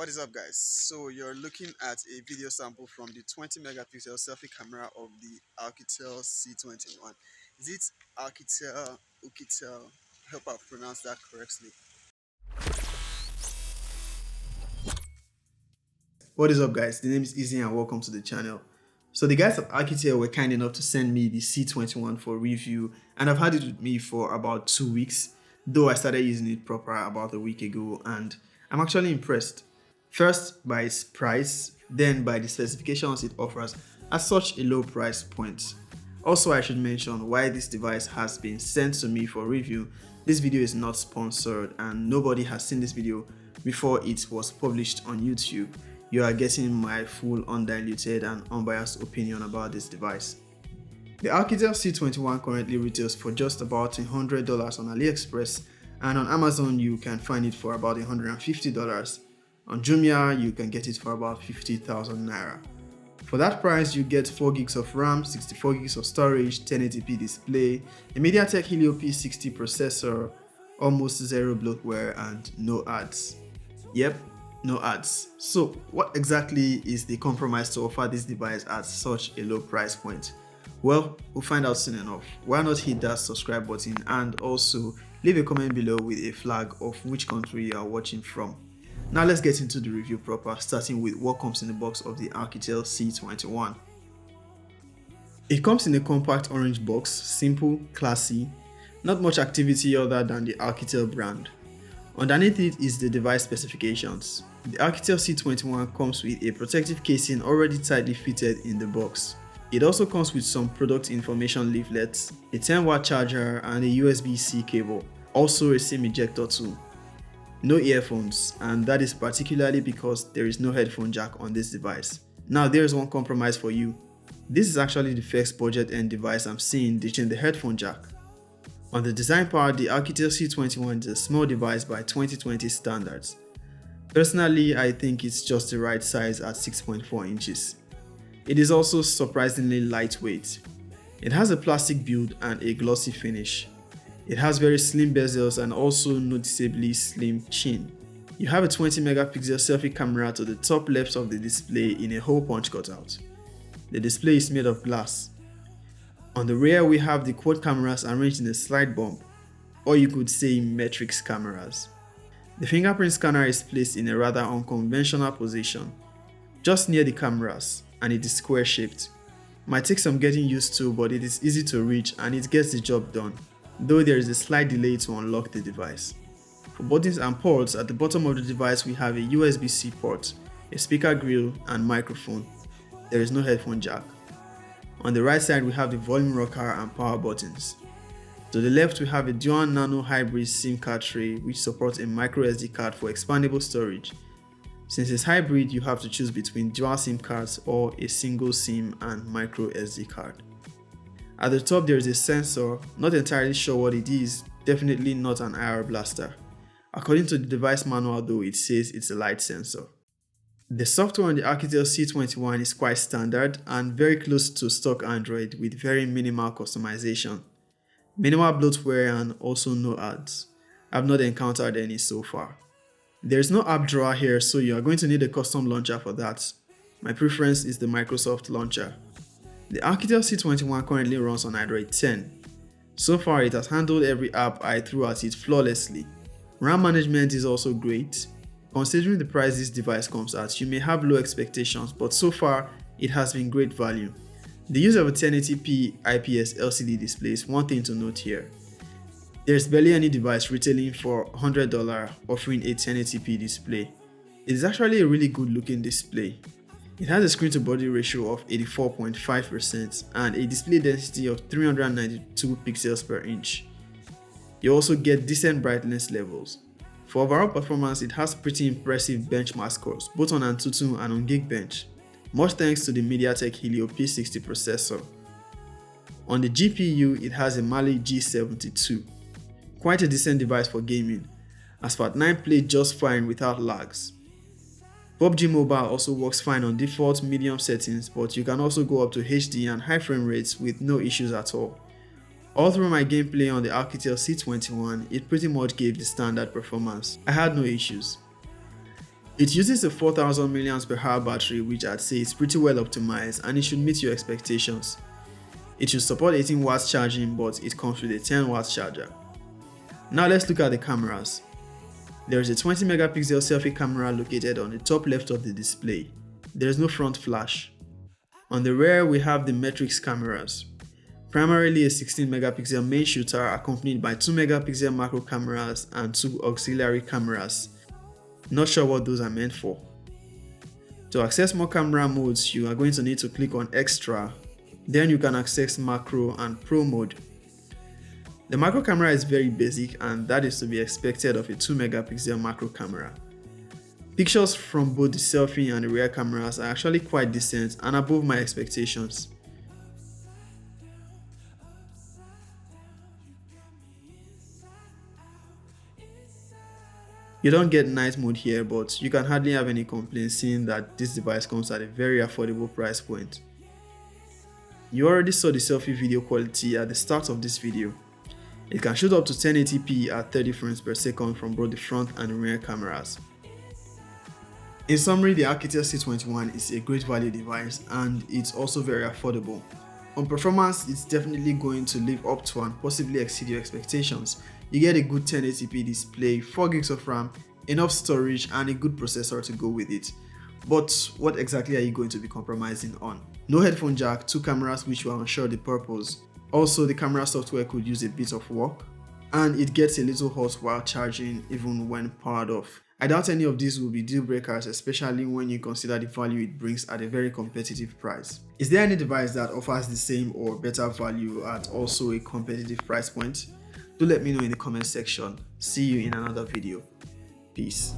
What is up, guys? So you're looking at a video sample from the 20 megapixel selfie camera of the Oukitel C21. Is it Oukitel? I hope I've pronounced that correctly. What is up, guys? The name is Easy and welcome to the channel. So the guys at Oukitel were kind enough to send me the C21 for review, and I've had it with me for about 2 weeks, though I started using it proper about a week ago, and I'm actually impressed. First by its price, then by the specifications it offers at such a low price point. Also, I should mention why this device has been sent to me for review. This video is not sponsored and nobody has seen this video before it was published on YouTube. You are getting my full undiluted and unbiased opinion about this device. The Oukitel C21 currently retails for just about $100 on AliExpress, and on Amazon you can find it for about $150. On Jumia, you can get it for about 50,000 naira. For that price, you get 4 gigs of RAM, 64 gigs of storage, 1080p display, a Mediatek Helio P60 processor, almost zero bloatware, and no ads. Yep, no ads. So, what exactly is the compromise to offer this device at such a low price point? Well, we'll find out soon enough. Why not hit that subscribe button and also leave a comment below with a flag of which country you are watching from. Now let's get into the review proper, starting with what comes in the box of the Oukitel C21. It comes in a compact orange box, simple, classy, not much activity other than the Oukitel brand. Underneath it is the device specifications. The Oukitel C21 comes with a protective casing already tightly fitted in the box. It also comes with some product information leaflets, a 10-watt charger and a USB-C cable, also a SIM ejector tool. No earphones, and that is particularly because there is no headphone jack on this device. Now there's one compromise for you. This is actually the first budget end device I'm seeing ditching the headphone jack. On the design part, the Oukitel C21 is a small device by 2020 standards. Personally, I think it's just the right size at 6.4 inches. It is also surprisingly lightweight. It has a plastic build and a glossy finish. It has very slim bezels and also noticeably slim chin. You have a 20 megapixel selfie camera to the top left of the display in a hole punch cutout. The display is made of glass. On the rear we have the quad cameras arranged in a slide bump, or you could say matrix cameras. The fingerprint scanner is placed in a rather unconventional position, just near the cameras, and it is square shaped. Might take some getting used to, but it is easy to reach and it gets the job done, though there is a slight delay to unlock the device. For buttons and ports, at the bottom of the device we have a USB-C port, a speaker grill and microphone. There is no headphone jack. On the right side we have the volume rocker and power buttons. To the left we have a dual nano hybrid SIM card tray which supports a micro SD card for expandable storage. Since it's hybrid, you have to choose between dual SIM cards or a single SIM and micro SD card. At the top there is a sensor, not entirely sure what it is, definitely not an IR blaster. According to the device manual though, it says it's a light sensor. The software on the Oukitel C21 is quite standard and very close to stock Android with very minimal customization. Minimal bloatware and also no ads. I've not encountered any so far. There's no app drawer here, so you are going to need a custom launcher for that. My preference is the Microsoft launcher. The Oukitel C21 currently runs on Android 10. So far it has handled every app I threw at it flawlessly. RAM management is also great. Considering the price this device comes at, you may have low expectations, but so far it has been great value. The use of a 1080p IPS LCD display is one thing to note here. There's barely any device retailing for $100 offering a 1080p display. It is actually a really good looking display. It has a screen to body ratio of 84.5% and a display density of 392 pixels per inch. You also get decent brightness levels. For overall performance, it has pretty impressive benchmark scores both on Antutu and on Geekbench, much thanks to the Mediatek Helio P60 processor. On the GPU, it has a Mali G72. Quite a decent device for gaming, as Part9 played just fine without lags. PUBG Mobile also works fine on default medium settings, but you can also go up to HD and high frame rates with no issues at all. All through my gameplay on the Oukitel C21, it pretty much gave the standard performance. I had no issues. It uses a 4000 mAh battery, which I'd say is pretty well optimized and it should meet your expectations. It should support 18 watts charging, but it comes with a 10 watts charger. Now let's look at the cameras. There is a 20 megapixel selfie camera located on the top left of the display. There is no front flash. On the rear we have the matrix cameras. Primarily a 16 megapixel main shooter accompanied by 2 megapixel macro cameras and 2 auxiliary cameras. Not sure what those are meant for. To access more camera modes, you are going to need to click on Extra. Then you can access macro and pro mode. The macro camera is very basic and that is to be expected of a 2 megapixel macro camera. Pictures from both the selfie and the rear cameras are actually quite decent and above my expectations. You don't get night mode here, but you can hardly have any complaints seeing that this device comes at a very affordable price point. You already saw the selfie video quality at the start of this video. It can shoot up to 1080p at 30 frames per second from both the front and rear cameras. In summary, the Oukitel C21 is a great value device and it's also very affordable. On performance, it's definitely going to live up to and possibly exceed your expectations. You get a good 1080p display, 4 gigs of RAM, enough storage and a good processor to go with it. But what exactly are you going to be compromising on? No headphone jack, 2 cameras which were unsure the purpose. Also, the camera software could use a bit of work and it gets a little hot while charging even when powered off. I doubt any of these will be deal breakers, especially when you consider the value it brings at a very competitive price. Is there any device that offers the same or better value at also a competitive price point? Do let me know in the comment section. See you in another video. Peace.